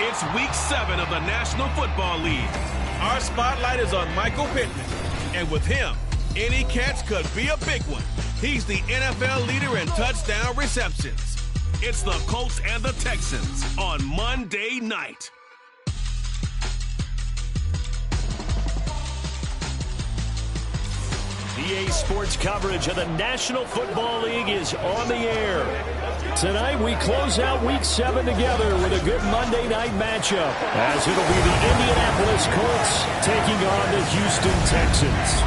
It's Week 7 of the National Football League. Our spotlight is on Michael Pittman. And with him, any catch could be a big one. He's the NFL leader in touchdown receptions. It's the Colts and the Texans on Monday night. EA Sports coverage of the National Football League is on the air. Tonight we close out Week 7 together with a good Monday night matchup, as it'll be the Indianapolis Colts taking on the Houston Texans.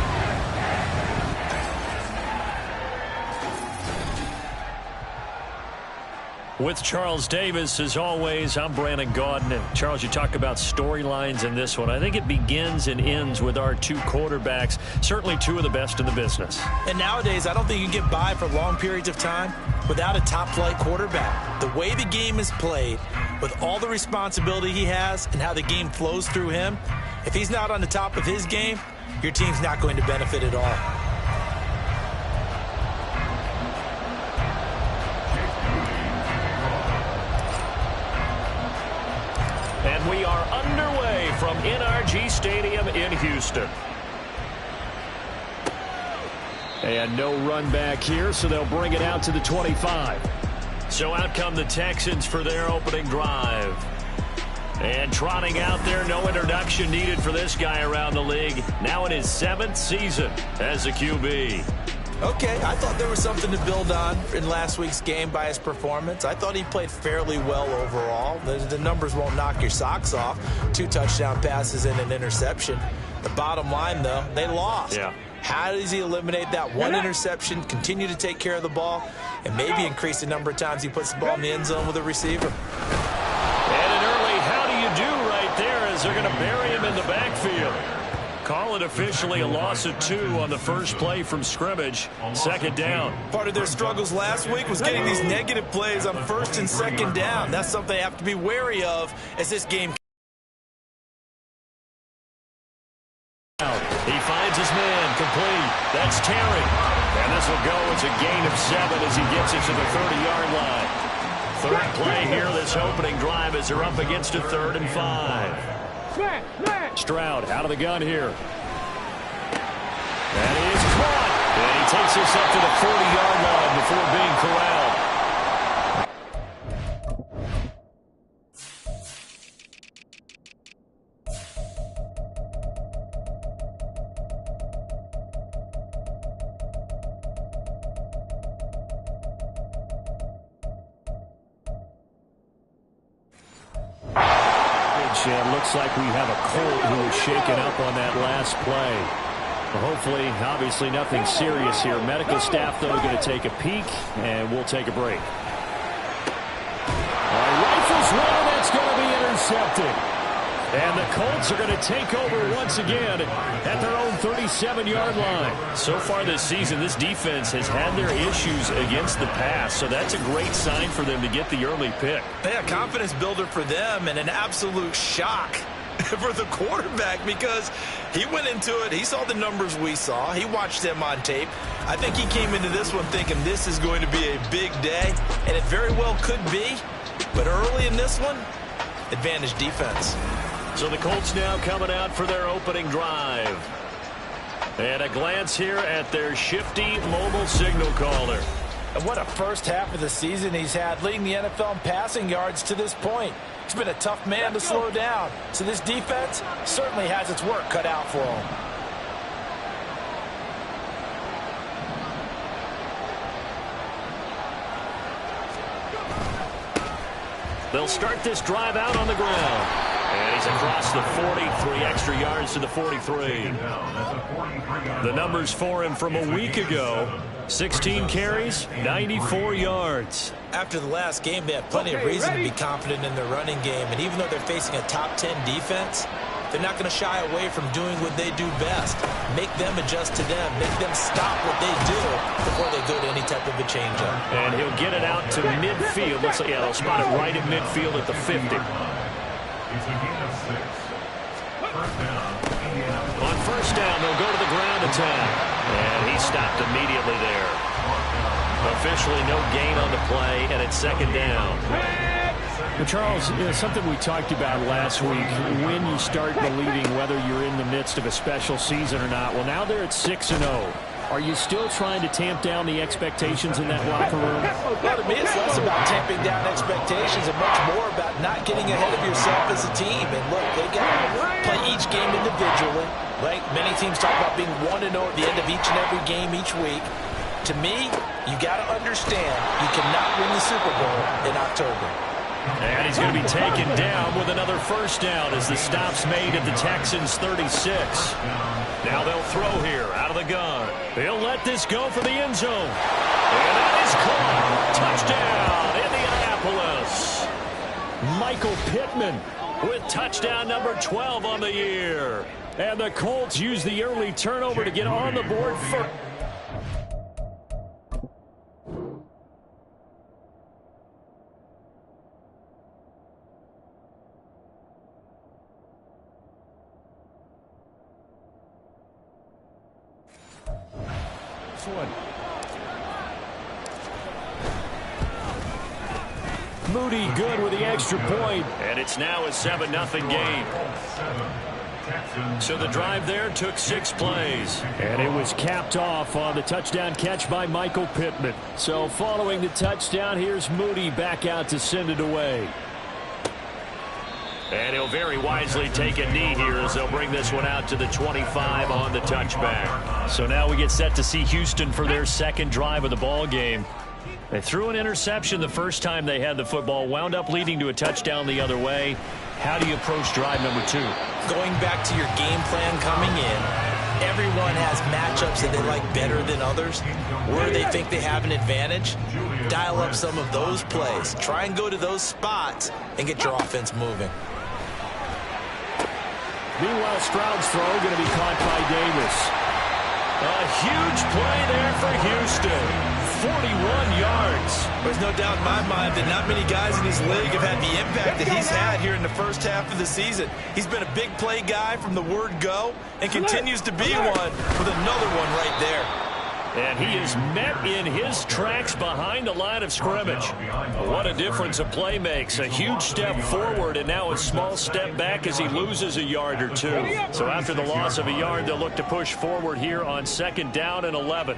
With Charles Davis, as always, I'm Brandon Gaudin. And Charles, you talk about storylines in this one. I think it begins and ends with our two quarterbacks, certainly two of the best in the business. And nowadays, I don't think you can get by for long periods of time without a top-flight quarterback. The way the game is played, with all the responsibility he has and how the game flows through him, if he's not on the top of his game, your team's not going to benefit at all. And we are underway from NRG Stadium in Houston. And no run back here, so they'll bring it out to the 25. So out come the Texans for their opening drive. And trotting out there, no introduction needed for this guy around the league. Now in his 7th season as a QB. Okay, I thought there was something to build on in last week's game by his performance. I thought he played fairly well overall. The numbers won't knock your socks off. 2 touchdown passes and an interception. The bottom line, though, they lost. Yeah. How does he eliminate that one interception, continue to take care of the ball, and maybe increase the number of times he puts the ball in the end zone with a receiver? And an early how do you do right there as they're going to bury him in the backfield. Call it officially a loss of 2 on the first play from scrimmage. 2nd down. Part of their struggles last week was getting these negative plays on 1st and 2nd down. That's something they have to be wary of as this game. He finds his man complete. That's Terry. And this will go as a gain of 7 as he gets it to the 30-yard line. 3rd play here this opening drive as they're up against a 3rd and 5. Stroud out of the gun here. That is caught. And he takes this up to the 40-yard line before being corralled. And looks like we have a Colt who was shaken up on that last play. Well, hopefully, obviously nothing serious here. Medical staff, though, going to take a peek, and we'll take a break. Rifles one, that's going to be intercepted. And the Colts are going to take over once again at their own 37-yard line. So far this season, this defense has had their issues against the pass, so that's a great sign for them to get the early pick. Yeah, confidence builder for them and an absolute shock for the quarterback, because he went into it. He saw the numbers we saw. He watched them on tape. I think he came into this one thinking this is going to be a big day, and it very well could be. But early in this one, advantage defense. So the Colts now coming out for their opening drive. And a glance here at their shifty mobile signal caller. And what a first half of the season he's had, leading the NFL in passing yards to this point. He's been a tough man to slow down. So this defense certainly has its work cut out for him. They'll start this drive out on the ground. And he's across the 40, 3 extra yards to the 43. The numbers for him from a week ago: 16 carries, 94 yards. After the last game, they have plenty of reason to be confident in their running game. And even though they're facing a top 10 defense, they're not going to shy away from doing what they do best. Make them adjust to them. Make them stop what they do before they go to any type of a changeup. And he'll get it out to midfield. Looks like, yeah, they'll spot it right at midfield at the 50. On first down, they'll go to the ground attack. And he stopped immediately there. Officially no gain on the play, and it's second down. Well, Charles, something we talked about last week, when you start believing whether you're in the midst of a special season or not. Well, now they're at 6-0. Are you still trying to tamp down the expectations in that locker room? Well, to me, it's less about tamping down expectations and much more about not getting ahead of yourself as a team. And look, they got to play each game individually. Right? Many teams talk about being 1-0 at the end of each and every game each week. To me, you got to understand you cannot win the Super Bowl in October. And he's going to be taken down with another first down as the stop's made at the Texans' 36. Now they'll throw here out of the gun. They'll let this go for the end zone. And that is caught. Touchdown, Indianapolis. Michael Pittman With touchdown number 12 on the year. And the Colts use the early turnover to get on the board first. Moody good with the extra point. And it's now a 7-0 game. So the drive there took 6 plays. And it was capped off on the touchdown catch by Michael Pittman. So following the touchdown, here's Moody back out to send it away. And he'll very wisely take a knee here as they'll bring this one out to the 25 on the touchback. So now we get set to see Houston for their second drive of the ball game. They threw an interception the first time they had the football, wound up leading to a touchdown the other way. How do you approach drive number 2? Going back to your game plan coming in, everyone has matchups that they like better than others. Where they think they have an advantage, dial up some of those plays. Try and go to those spots and get your offense moving. Meanwhile, Stroud's throw going to be caught by Davis. A huge play there for Houston. 41 yards. There's no doubt in my mind that not many guys in this league have had the impact that he's had here in the first half of the season. He's been a big play guy from the word go and continues to be one with another one right there. And he is met in his tracks behind the line of scrimmage. What a difference a play makes. A huge step forward and now a small step back as he loses a yard or two. So after the loss of a yard, they'll look to push forward here on 2nd down and 11.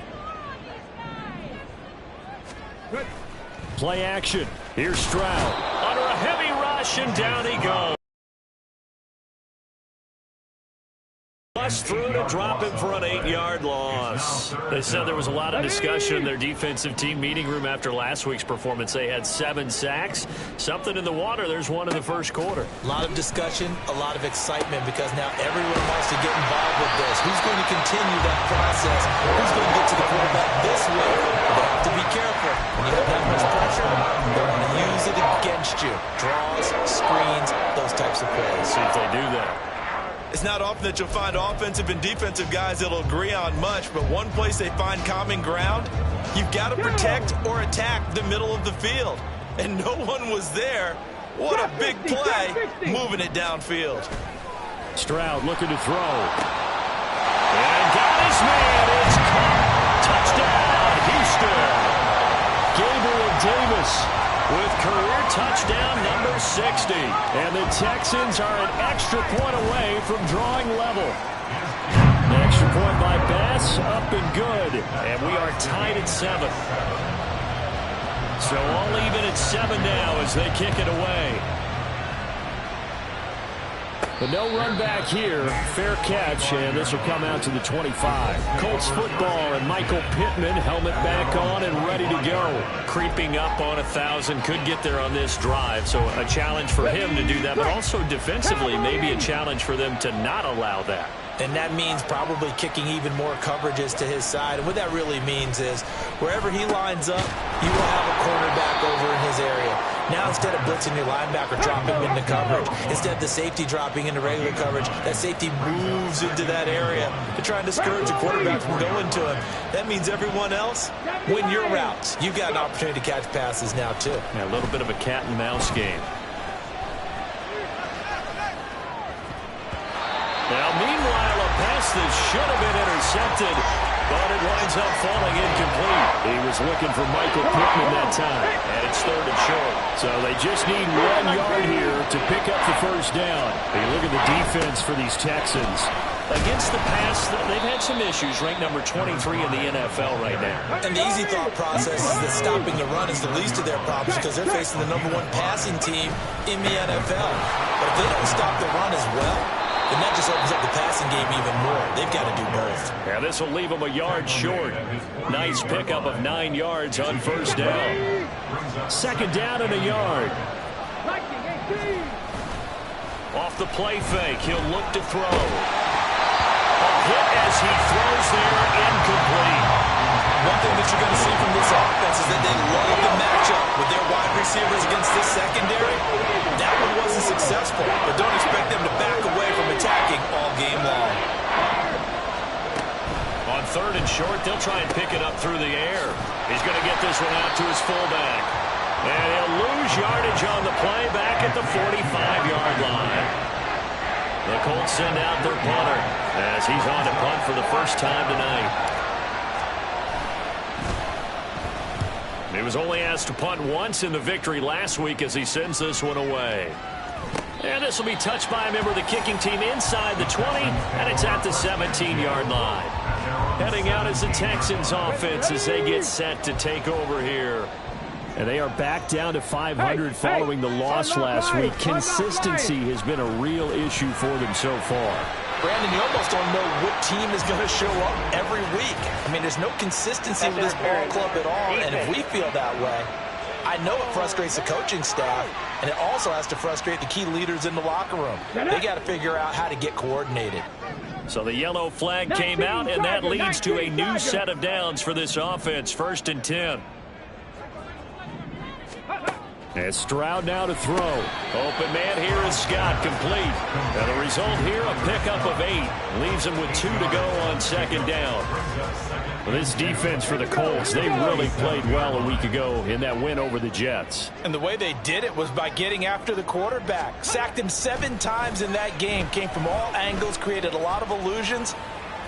Play action. Here's Stroud. Under a heavy rush, and down he goes. Through to drop him for an 8-yard loss. They said there was a lot of discussion in their defensive team meeting room after last week's performance. They had 7 sacks. Something in the water. There's one in the first quarter. A lot of discussion, a lot of excitement because now everyone wants to get involved with this. Who's going to continue that process? Who's going to get to the quarterback this week? They have to be careful. When you have that much pressure, they want to use it against you. Draws, screens, those types of plays. See if they do that. It's not often that you'll find offensive and defensive guys that'll agree on much, but one place they find common ground, you've got to protect or attack the middle of the field. And no one was there. What a big play, moving it downfield. Stroud looking to throw. And got his man. It's caught. Touchdown, Houston. Gabriel Davis with career touchdown number 60. And the Texans are an extra point away from drawing level. An extra point by Bass, up and good. And we are tied at 7. So all even at 7 now as they kick it away. But no run back here. Fair catch, and this will come out to the 25. Colts football, and Michael Pittman, helmet back on and ready to go. Creeping up on 1,000, could get there on this drive. So a challenge for him to do that, but also defensively maybe a challenge for them to not allow that. And that means probably kicking even more coverages to his side. And what that really means is wherever he lines up, you will have a cornerback over in his area. Now instead of blitzing your linebacker, dropping him into coverage, instead of the safety dropping into regular coverage, that safety moves into that area to try and discourage the quarterback from going to him. That means everyone else, win your routes. You've got an opportunity to catch passes now too. Yeah, a little bit of a cat and mouse game. Now, meanwhile, a pass that should have been intercepted, but it winds up falling incomplete. He was looking for Michael Pittman that time. And it's 3rd and short. So they just need 1 yard here to pick up the first down. Hey, look at the defense for these Texans. Against the pass, they've had some issues. Ranked number 23 in the NFL right now. And the easy thought process is that stopping the run is the least of their problems because they're facing the #1 passing team in the NFL. But if they don't stop the run as well, and that just opens up the passing game even more. They've got to do both. Yeah, this will leave them a yard short. Nice pickup of 9 yards on first down. 2nd down and a yard. Off the play fake, he'll look to throw. A hit as he throws there, incomplete. One thing that you're going to see from this offense is that they love the matchup with their wide receivers against this secondary. That one wasn't successful, but don't expect them to back away from attacking all game long. On 3rd and short, they'll try and pick it up through the air. He's going to get this one out to his fullback. And he'll lose yardage on the play back at the 45-yard line. The Colts send out their punter as he's on to punt for the first time tonight. He was only asked to punt once in the victory last week as he sends this one away. And this will be touched by a member of the kicking team inside the 20, and it's at the 17-yard line. Heading out is the Texans offense as they get set to take over here. And they are back down to 500 following the loss last week. Consistency has been a real issue for them so far. Brandon, you almost don't know what team is going to show up every week. I mean, there's no consistency with this ball club at all, and if we feel that way, I know it frustrates the coaching staff, and it also has to frustrate the key leaders in the locker room. They got to figure out how to get coordinated. So the yellow flag came out, and that leads to a new set of downs for this offense. 1st and 10. And Stroud now to throw. Open man here is Scott, complete. And the result here, a pickup of 8. Leaves him with 2 to go on 2nd down. Well, this defense for the Colts, they really played well a week ago in that win over the Jets. And the way they did it was by getting after the quarterback. Sacked him 7 times in that game. Came from all angles, created a lot of illusions,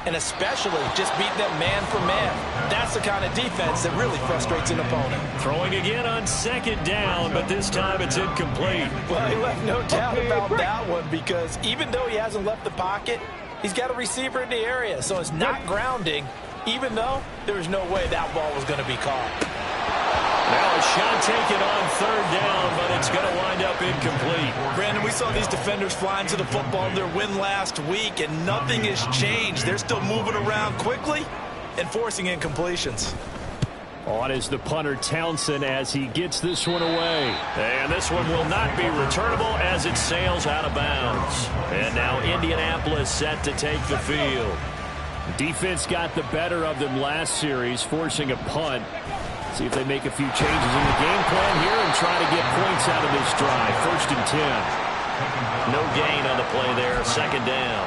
and especially just beat them man for man. That's the kind of defense that really frustrates an opponent. Throwing again on 2nd down, but this time it's incomplete. Well, he left no doubt about that one because even though he hasn't left the pocket, he's got a receiver in the area, so it's not grounding, even though there was no way that ball was going to be caught. Now a shot taken on 3rd down, but it's going to wind up incomplete. Brandon, we saw these defenders flying to the football in their win last week, and nothing has changed. They're still moving around quickly and forcing incompletions. On is the punter Townsend as he gets this one away. And this one will not be returnable as it sails out of bounds. And now Indianapolis set to take the field. Defense got the better of them last series, forcing a punt. See if they make a few changes in the game plan here and try to get points out of this drive. 1st and 10. No gain on the play there. 2nd down.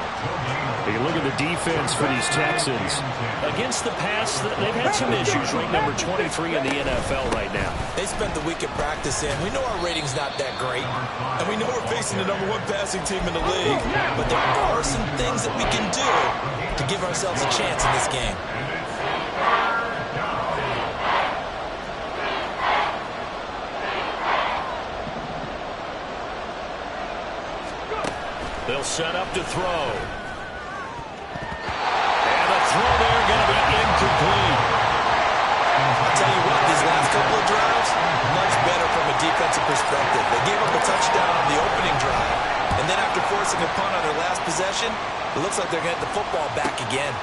You look at the defense for these Texans. Against the pass, they've had some issues. Ranked number 23 in the NFL right now. They spent the week at practice in. We know our rating's not that great. And we know we're facing the #1 passing team in the league. But there are some things that we can do to give ourselves a chance in this game. They'll set up to throw. And the throw there going to be incomplete. I'll tell you what, these last couple of drives, much better from a defensive perspective. They gave up a touchdown on the opening drive, and then after forcing a punt on their last possession, it looks like they're going to get the football back again.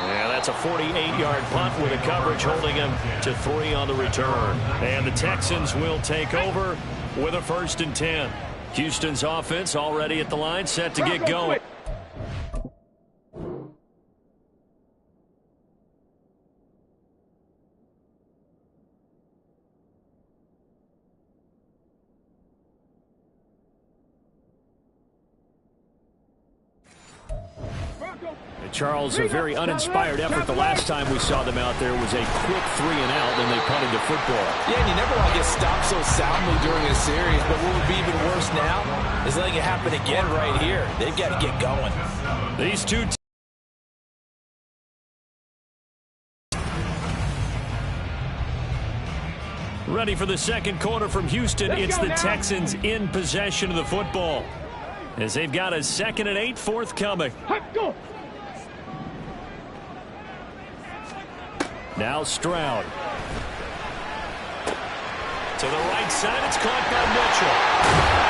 Yeah, that's a 48-yard punt with a coverage holding him to 3 on the return. And the Texans will take over with a 1st and 10. Houston's offense already at the line, set to get going. Charles, a very uninspired effort. The last time we saw them out there was a quick 3-and-out, then they punted the football. Yeah, and you never want to get stopped so soundly during a series, but what would be even worse now is letting it happen again right here. They've got to get going. These two ready for the second quarter from Houston. It's the Texans in possession of the football as they've got a 2nd and 8 forthcoming. Now Stroud. To the right side, it's caught by Mitchell.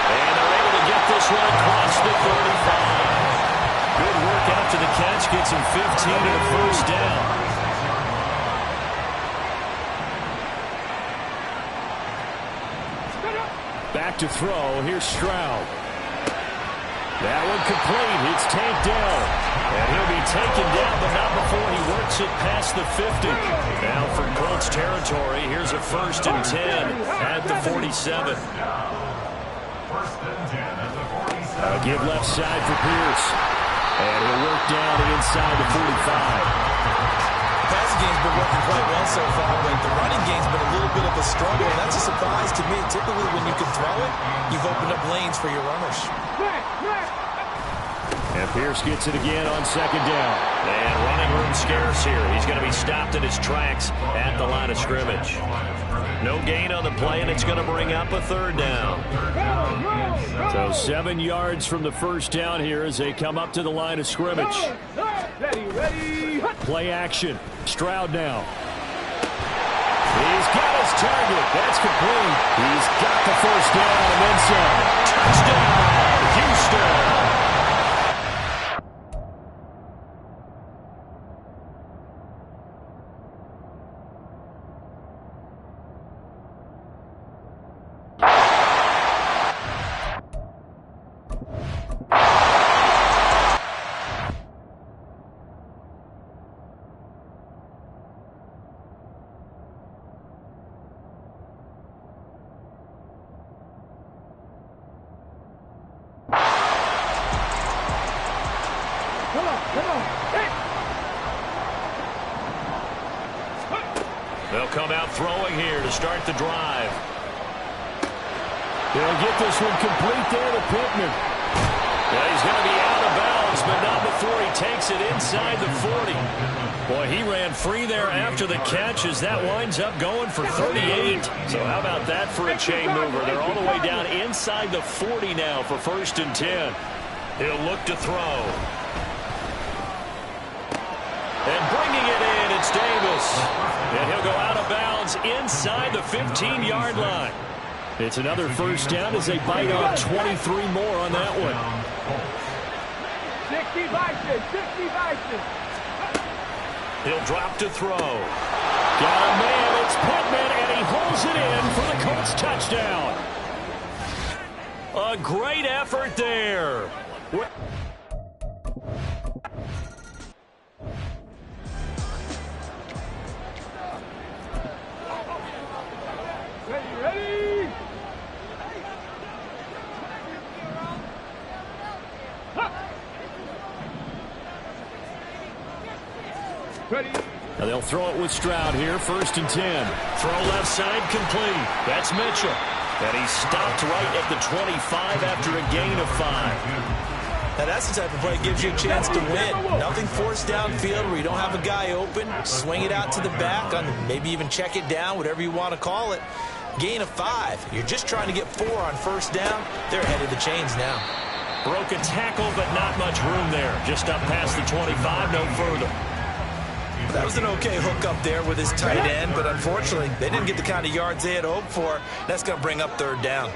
And they're able to get this one across the 35. Good work after the catch. Gets him 15 and a 1st down. Back to throw. Here's Stroud. That one complete. It's tanked down. And he'll be taken down, but not before he works it past the 50. Now from Colts territory, here's a 1st and 10 at the 47. Give left side for Pierce. And he'll work down inside the 45. The passing game's been working quite well so far, but the running game's been a little bit of a struggle, and that's a surprise to me. Typically, when you can throw it, you've opened up lanes for your runners. And Pierce gets it again on 2nd down. And running room scarce here. He's going to be stopped in his tracks at the line of scrimmage. No gain on the play, and it's going to bring up a 3rd down. So 7 yards from the 1st down here as they come up to the line of scrimmage. Ready. Play action. Stroud now. He's got his target. That's complete. He's got the 1st down and then some. Touchdown, Houston. They'll come out throwing here to start the drive. They'll get this one complete there to Pittman. Yeah, he's going to be out of bounds, but not before he takes it inside the 40. Boy, he ran free there after the catch as that winds up going for 38. So how about that for a chain mover? They're all the way down inside the 40 now for 1st and 10. He'll look to throw. And bringing it in, it's Davis. And he'll go out of bounds inside the 15-yard line. It's another 1st down as they bite off 23 more on that one. 60 Vikings, 60 Vikings. He'll drop to throw. Got a man, it's Pittman, and he holds it in for the Colts touchdown. A great effort there. Ready. Ready. Now they'll throw it with Stroud here, 1st and 10. Throw left side, complete. That's Mitchell. And he's stopped right at the 25 after a gain of 5. Now that's the type of play that gives you a chance to win. Nothing forced downfield where you don't have a guy open. Swing it out to the back, maybe even check it down, whatever you want to call it. Gain of 5. You're just trying to get 4 on 1st down. They're ahead of the chains now. Broke a tackle, but not much room there. Just up past the 25, no further. That was an okay hook up there with his tight end, but unfortunately, they didn't get the kind of yards they had hoped for. That's going to bring up 3rd down.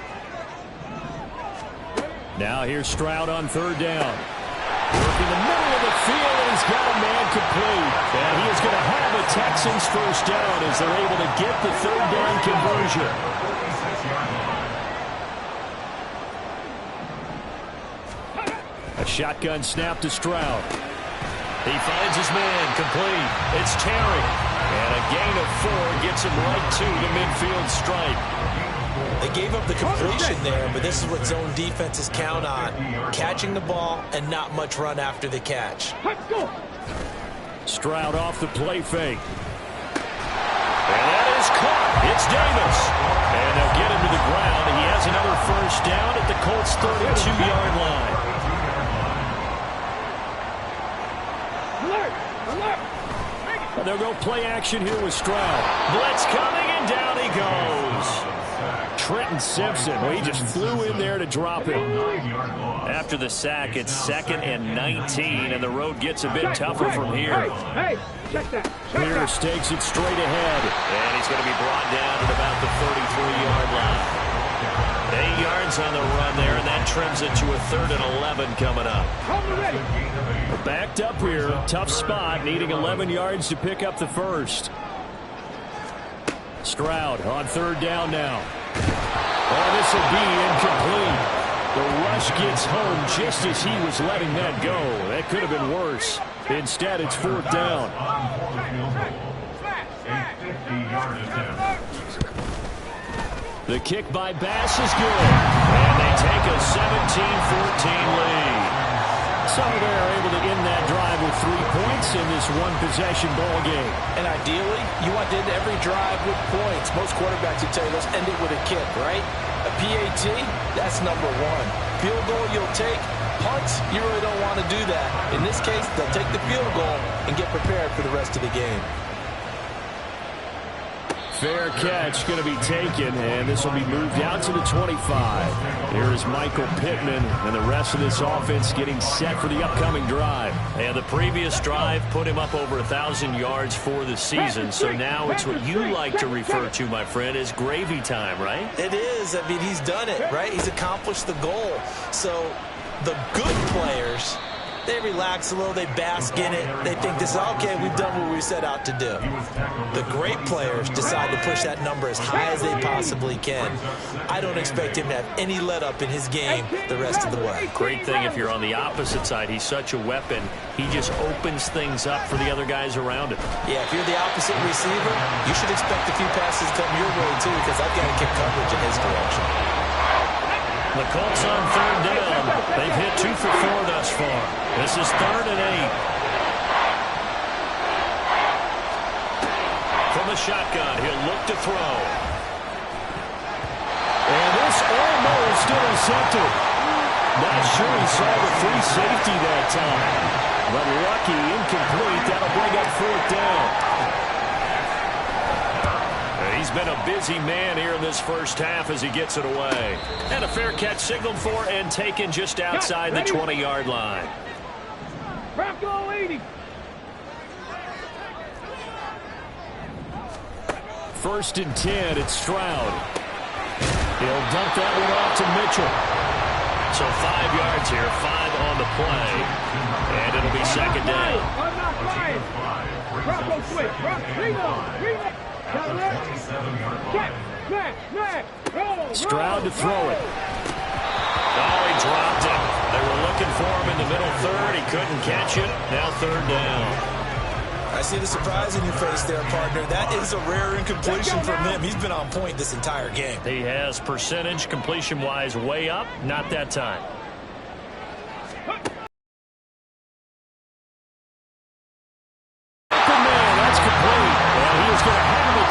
Now here's Stroud on 3rd down. Working the middle of the field, and he's got a man complete. And he is going to have a Texans 1st down as they're able to get the 3rd down conversion. A shotgun snap to Stroud. He finds his man, complete. It's Terry. And a gain of 4 gets him right to the midfield stripe. They gave up the completion there, but this is what zone defenses count on. Catching the ball and not much run after the catch. Stroud off the play fake. And that is caught. It's Davis. And they'll get him to the ground. He has another 1st down at the Colts' 32-yard line. They'll go play action here with Stroud. Blitz coming, and down he goes. Trenton Simpson, well, he just flew in there to drop him. After the sack, it's 2nd and 19, and the road gets a bit tougher from here. Hey, check that. Pierce takes it straight ahead. And he's going to be brought down at about the 33-yard line. 8 yards on the run there, and that trims it to a 3rd and 11 coming up. Backed up here, tough spot, needing 11 yards to pick up the 1st. Stroud on 3rd down now. Oh, this will be incomplete. The rush gets home just as he was letting that go. That could have been worse. Instead, it's 4th down. The kick by Bass is good. And they take a 17-14 lead. So they're able to end that drive with 3 points in this one-possession ball game. And ideally, you want to end every drive with points. Most quarterbacks would tell you, let's end it with a kick, right? A PAT, that's number 1. Field goal you'll take. Punts, you really don't want to do that. In this case, they'll take the field goal and get prepared for the rest of the game. Fair catch going to be taken, and this will be moved out to the 25. Here is Michael Pittman, and the rest of this offense getting set for the upcoming drive. And the previous drive put him up over 1,000 yards for the season, so now it's what you like to refer to, my friend, as gravy time, right? It is. I mean, he's done it, right? He's accomplished the goal. So the good players, they relax a little, they bask in it, they think this is okay, we've done what we set out to do. The great players decide to push that number as high as they possibly can. I don't expect him to have any let up in his game the rest of the way. Great thing if you're on the opposite side, he's such a weapon, he just opens things up for the other guys around him. Yeah, if you're the opposite receiver, you should expect a few passes come your way too, because I've got to kick coverage in his direction. The Colts on 3rd down. They've hit 2 for 4 thus far. This is 3rd and 8. From the shotgun, he'll look to throw. And this almost intercepted. Not sure he saw the free safety that time. But lucky, incomplete. That'll bring up 4th down. He's been a busy man here in this first half as he gets it away. And a fair catch signaled for and taken just outside the 20-yard line. Bronco 80. 1st and 10, it's Stroud. He'll dump that one off to Mitchell. So 5 yards here, 5 on the play. And it'll be 2nd down. I'm not flying. Bronco switch. Bronco. Stroud to throw it. Oh, he dropped it. They were looking for him in the middle 3rd. He couldn't catch it. Now 3rd down. I see the surprise in your face there, partner. That is a rare incompletion from him. He's been on point this entire game. He has percentage completion-wise way up. Not that time.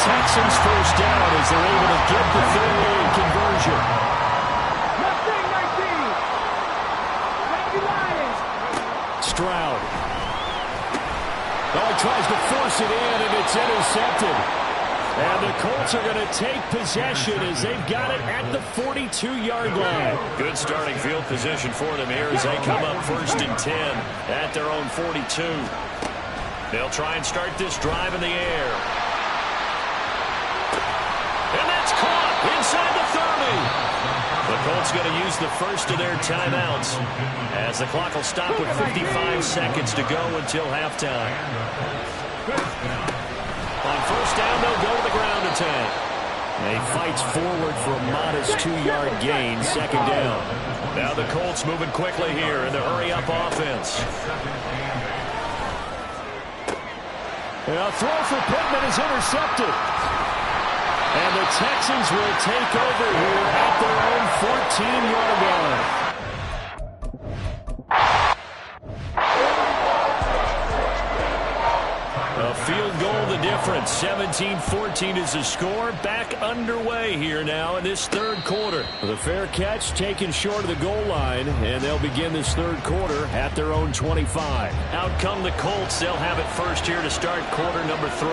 Texans first down as they're able to get the third down conversion. Stroud. Oh, he tries to force it in, and it's intercepted. And the Colts are going to take possession as they've got it at the 42-yard line. Good starting field position for them here as they come up 1st and 10 at their own 42. They'll try and start this drive in the air. And that's caught inside the 30. The Colts going to use the first of their timeouts as the clock will stop with 55 seconds to go until halftime. On first down, they'll go to the ground attack. He fights forward for a modest 2-yard gain, 2nd down. Now the Colts moving quickly here in the hurry-up offense. A throw for Pittman is intercepted. And the Texans will take over here at their own 14-yard line. A field goal the difference. 17-14 is the score. Back underway here now in this third quarter. The fair catch taken short of the goal line, and they'll begin this third quarter at their own 25. Out come the Colts. They'll have it first here to start quarter number 3.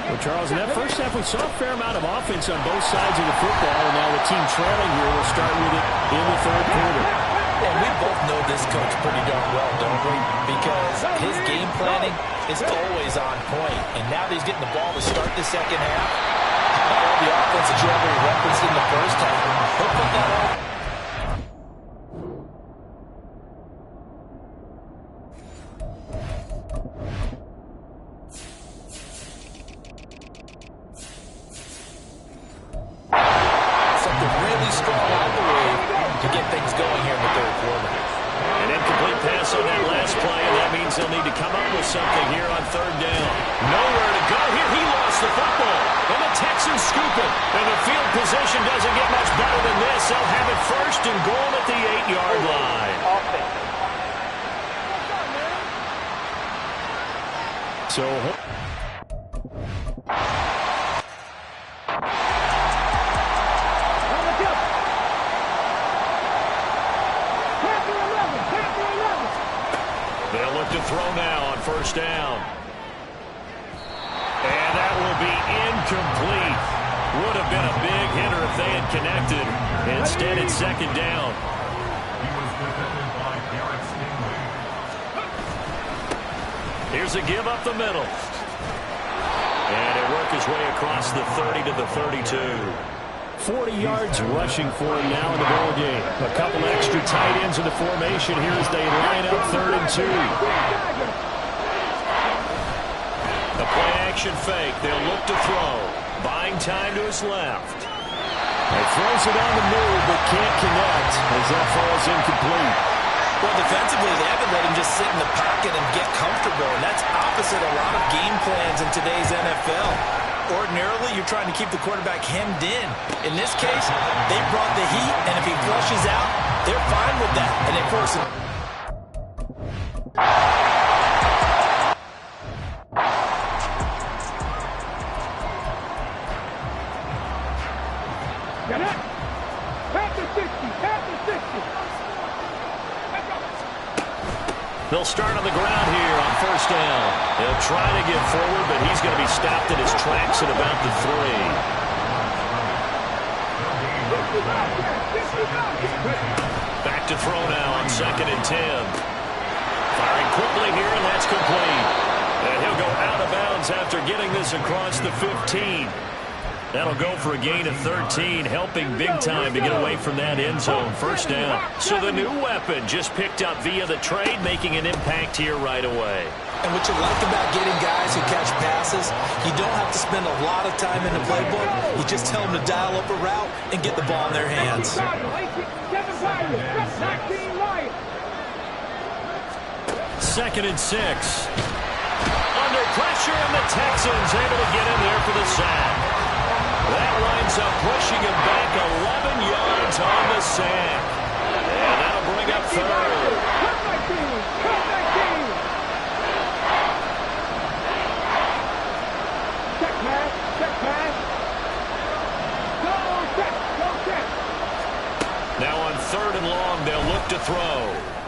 Well, Charles, in that first half, we saw a fair amount of offense on both sides of the football, and now the team trailing here will start with it in the third quarter. And we both know this coach pretty darn well, don't we? Because his game planning is always on point. And now that he's getting the ball to start the second half, all the offense that you already referenced in the first half, he'll put that on. Something really strong out the way to get things going here in the third quarter. An incomplete pass on that last play, and that means they'll need to come up with something here on third down. Nowhere to go here. He lost the football. And the Texans scoop it. And the field position doesn't get much better than this. They'll have it first and goal at the 8-yard line. So they'll look to throw now on first down. And that will be incomplete. Would have been a big hitter if they had connected. Instead, it's 2nd down. Here's a give up the middle. And it worked his way across the 30 to the 32. 40 yards rushing for him now in the ball game. A couple extra tight ends in the formation here as they line up 3rd and 2. A play-action fake. They'll look to throw. Buying time to his left. He throws it on the move but can't connect as that falls incomplete. Well, defensively, they haven't let him just sit in the pocket and get comfortable, and that's opposite a lot of game plans in today's NFL. Ordinarily, you're trying to keep the quarterback hemmed in. In this case, they brought the heat, and if he flushes out, they're fine with that, and they force him. Get it! Pass the 60! Pass the 60! They'll start on the ground here on first down. They'll try to get forward, but he's going to be stopped in his tracks at about the 3. Back to throw now on 2nd and 10. Firing quickly here, and that's complete. And he'll go out of bounds after getting this across the 15. That'll go for a gain of 13, helping big time to get away from that end zone. First down. So the new weapon just picked up via the trade, making an impact here right away. And what you like about getting guys who catch passes, you don't have to spend a lot of time in the playbook. You just tell them to dial up a route and get the ball in their hands. 2nd and 6. Under pressure, and the Texans able to get in there for the sack. That winds up pushing him back 11 yards on the sack. And that'll bring up 3rd. Check, man. Check. Now on 3rd and long, they'll look to throw.